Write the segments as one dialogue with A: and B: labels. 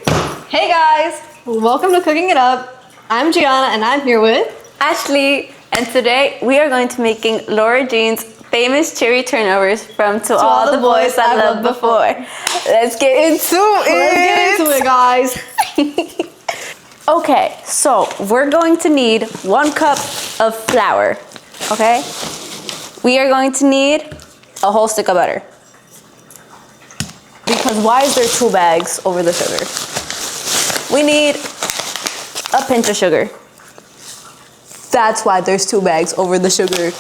A: Hey guys, welcome to Cooking It Up. I'm Gianna and I'm here with
B: Ashlee, and today we are going to making Lara Jean's famous cherry turnovers from To All the Boys I Loved Before. Let's get into it.
A: Guys.
B: Okay, so we're going to need 1 cup of flour, okay? We are going to need a whole stick of butter. Because why is there 2 bags over the sugar? We need a pinch of sugar. That's why there's 2 bags over the sugar.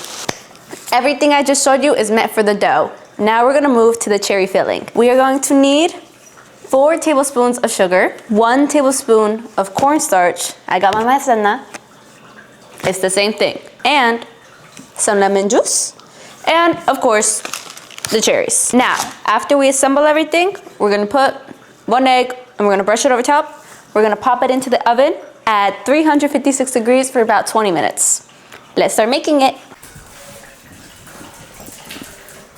B: Everything I just showed you is meant for the dough. Now we're gonna move to the cherry filling. We are going to need 4 tablespoons of sugar, 1 tablespoon of cornstarch. I got my maicena. It's the same thing. And some lemon juice. And of course, the cherries. Now, after we assemble everything, we're gonna put 1 egg and we're gonna brush it over top. We're gonna pop it into the oven at 356 degrees for about 20 minutes. Let's start making it.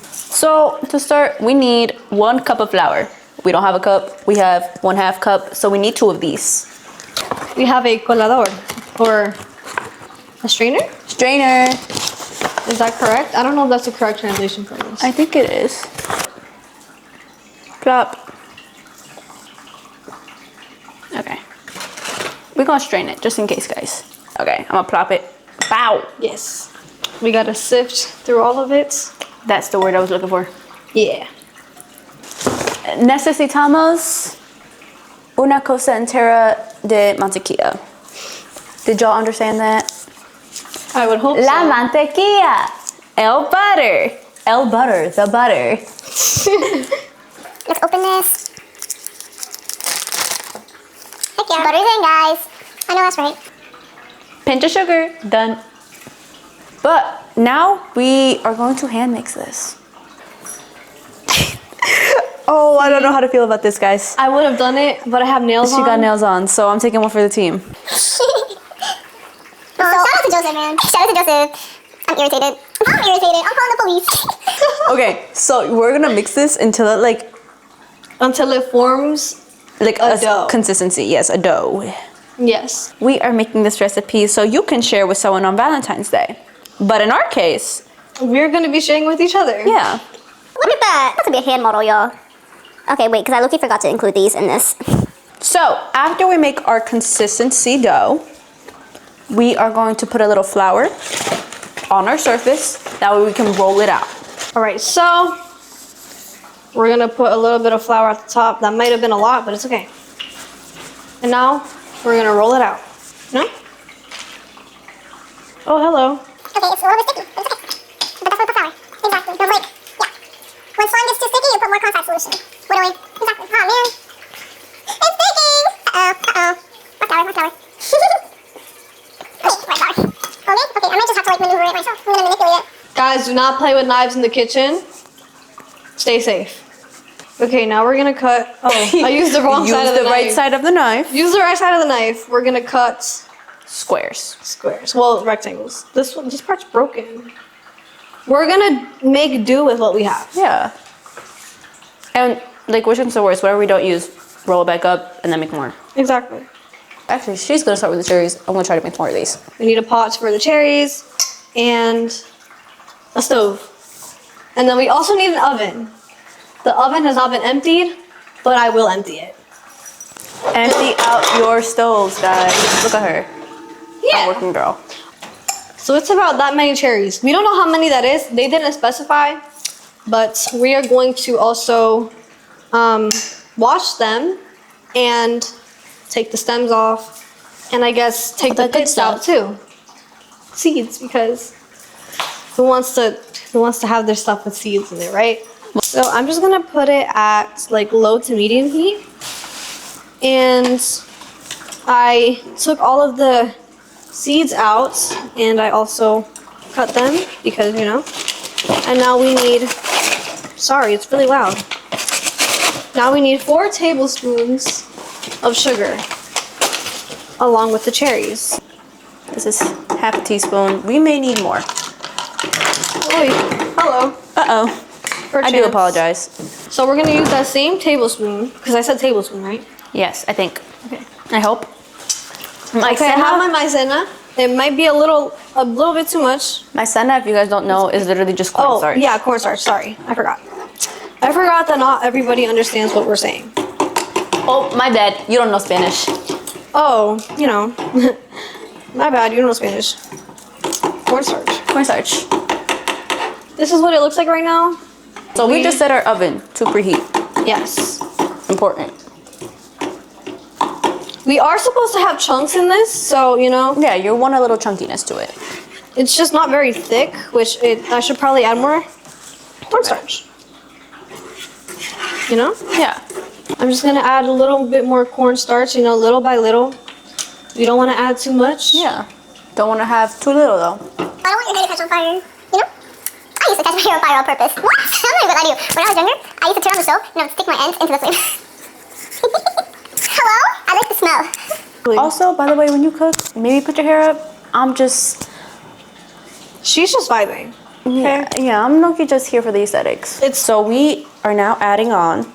B: So to start, we need 1 cup of flour. We don't have a cup, we have 1/2 cup, so we need 2 of these.
A: We have a colador or a strainer.
B: Strainer.
A: Is that correct? I don't know if that's the correct translation for this.
B: I think it is. Plop. Okay. We're gonna strain it just in case, guys. Okay, I'm gonna plop it. Bow.
A: Yes. We gotta sift through all of it.
B: That's the word I was looking for.
A: Yeah.
B: Necesitamos una cosa entera de mantequilla. Did y'all understand that?
A: I would hope
B: La
A: so.
B: mantequilla. El butter. El butter, the butter.
C: Let's open this. Heck yeah. Butter's in, guys. I know that's right.
B: Pinch of sugar, done. But now we are going to hand mix this. Oh, I don't know how to feel about this, guys.
A: I would have done it, but I have nails on.
B: She got nails on, so I'm taking one for the team.
C: Shout out to Joseph, man. Shout out to Joseph. I'm irritated. I'm irritated. I'm calling the police.
B: Okay, so we're gonna mix this until it
A: Until it forms
B: like
A: a dough.
B: consistency. Yes, a dough.
A: Yes.
B: We are making this recipe so you can share with someone on Valentine's Day. But in our case,
A: We're gonna be sharing with each other.
B: yeah.
C: Look at that. That's gonna be a hand model, y'all. Okay, wait, because I low-key forgot to include these in this.
B: So after we make our consistency dough, we are going to put a little flour on our surface. That way we can roll it out.
A: All right, so we're gonna put a little bit of flour at the top. That might have been a lot, but it's okay. And now we're gonna roll it out. No? Oh, hello.
C: Okay, it's a little bit sticky, but it's okay. But that's why we put flour. Exactly. No, wait. Yeah. When slime gets too sticky, you put more contact solution. What do we? Exactly. Oh, man. It's sticking! Uh-oh. More flour, more flour. Okay, more flour. Okay, I might just have to, maneuver it myself. I'm gonna manipulate it.
A: Guys, do not play with knives in the kitchen. Stay safe. Okay, now we're gonna cut. Oh, I used the wrong side of the
B: Use the
A: knife.
B: right side of the knife.
A: Use the right side of the knife. We're gonna cut
B: Squares.
A: squares. Well, rectangles. This part's broken. We're gonna make do with what we have.
B: Yeah. And like which one's the worst? Whatever we don't use, roll it back up and then make more.
A: Exactly.
B: Actually, she's gonna start with the cherries. I'm gonna try to make more of these.
A: We need a pot for the cherries and a stove. And then we also need an oven. The oven has not been emptied, but I will empty it.
B: Empty out your stoves, guys. Look at her.
A: Yeah.
B: Working girl.
A: So it's about that many cherries. We don't know how many that is. They didn't specify, but we are going to also wash them and take the stems off, and I guess take the
B: the good
A: pits out
B: stuff.
A: too. Seeds, because who wants to have their stuff with seeds in it, right? So I'm just gonna put it at like low to medium heat, and I took all of the seeds out, and I also cut them because, you know. And now we need, sorry, it's really loud. Now we need 4 tablespoons of sugar along with the cherries.
B: This is half a teaspoon. We may need more.
A: Oi, hello.
B: Uh-oh. I do apologize.
A: So we're gonna use that same tablespoon, because I said tablespoon, right?
B: Yes, I think.
A: Okay.
B: I hope.
A: Okay, I have my maizena. It might be a little bit too much.
B: Maizena, if you guys don't know, is literally just cornstarch.
A: Yeah, cornstarch. Sorry, I forgot. I forgot that not everybody understands what we're saying.
B: Oh, my bad. You don't know Spanish.
A: Oh, you know. My bad, you don't know Spanish. Cornstarch.
B: Cornstarch.
A: This is what it looks like right now.
B: So we just set our oven to preheat.
A: Yes.
B: Important.
A: We are supposed to have chunks in this, so, you know.
B: Yeah, you want a little chunkiness to it.
A: It's just not very thick, which I should probably add more cornstarch. You know?
B: Yeah.
A: I'm just gonna add a little bit more cornstarch, you know, little by little. You don't want to add too much.
B: Yeah. Don't want to have too little though.
C: I don't want your hair to catch on fire. You know? I used to catch my hair on fire on purpose. What? I'm not even gonna lie to you. When I was younger, I used to turn on the stove and I would stick my ends into the flame. Hello? I like the smell.
B: Also, by the way, when you cook, maybe put your hair up.
A: She's just vibing.
B: Yeah, I'm not just here for the aesthetics. So we are now adding on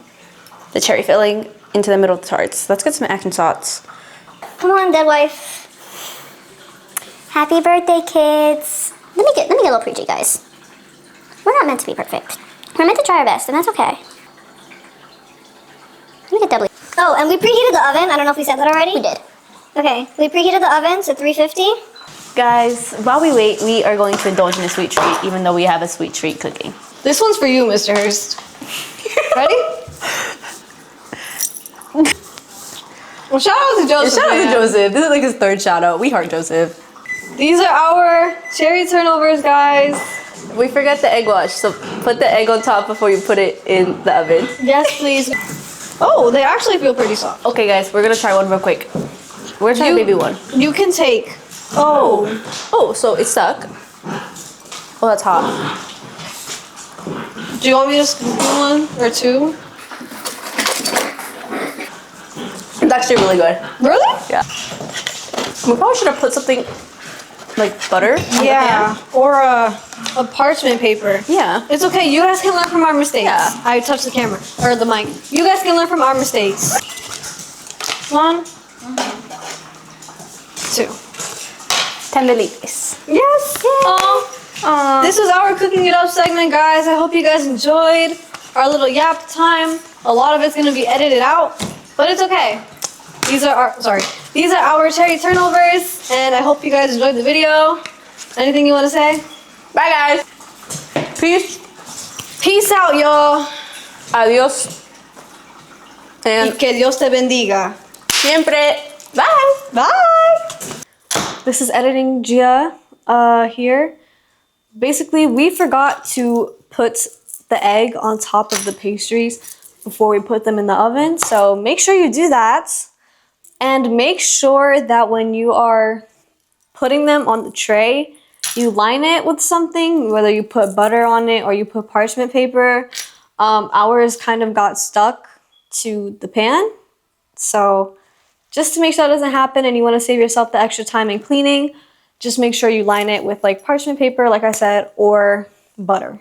B: the cherry filling into the middle of the tarts. Let's get some action shots.
C: Come on, dead wife. Happy birthday, kids. Let me get a little preachy, guys. We're not meant to be perfect. We're meant to try our best, and that's okay. Let me get doubly. Oh, and we preheated the oven. I don't know if we said that already. We did. Okay, we preheated the oven to 350.
B: Guys, while we wait, we are going to indulge in a sweet treat, even though we have a sweet treat cooking.
A: This one's for you, Mr. Hurst. Ready? Well, shout out to Joseph.
B: Shout out
A: man.
B: to Joseph. This is like his third shout out. We heart Joseph.
A: These are our cherry turnovers, guys.
B: We forgot the egg wash, so put the egg on top before you put it in the oven.
A: Yes, please. Oh, they actually feel pretty soft.
B: Okay, guys, we're gonna try one real quick. We're gonna try the baby one.
A: You can take. Oh.
B: Oh, so it's stuck. Oh, that's hot.
A: Do you want me to scoop you one or two?
B: It's actually really good.
A: Really?
B: Yeah. We probably should have put something like butter.
A: Yeah. Or a parchment paper.
B: Yeah.
A: It's okay. You guys can learn from our mistakes.
B: Yeah.
A: I touched the camera or the mic. You guys can learn from our mistakes. 1, 2.
B: Tendelites.
A: Yes. This was our cooking it up segment, guys. I hope you guys enjoyed our little yap time. A lot of it's gonna be edited out, but it's okay. These are our cherry turnovers, and I hope you guys enjoyed the video. Anything you want to say?
B: Bye, guys. Peace.
A: Peace out, y'all.
B: Adios.
A: Y
B: And
A: que Dios te bendiga.
B: siempre. Bye.
A: Bye. This is editing Gia here. Basically, we forgot to put the egg on top of the pastries before we put them in the oven. So make sure you do that. And make sure that when you are putting them on the tray, you line it with something, whether you put butter on it or you put parchment paper. Ours kind of got stuck to the pan. So just to make sure that doesn't happen and you want to save yourself the extra time in cleaning, just make sure you line it with like parchment paper, like I said, or butter.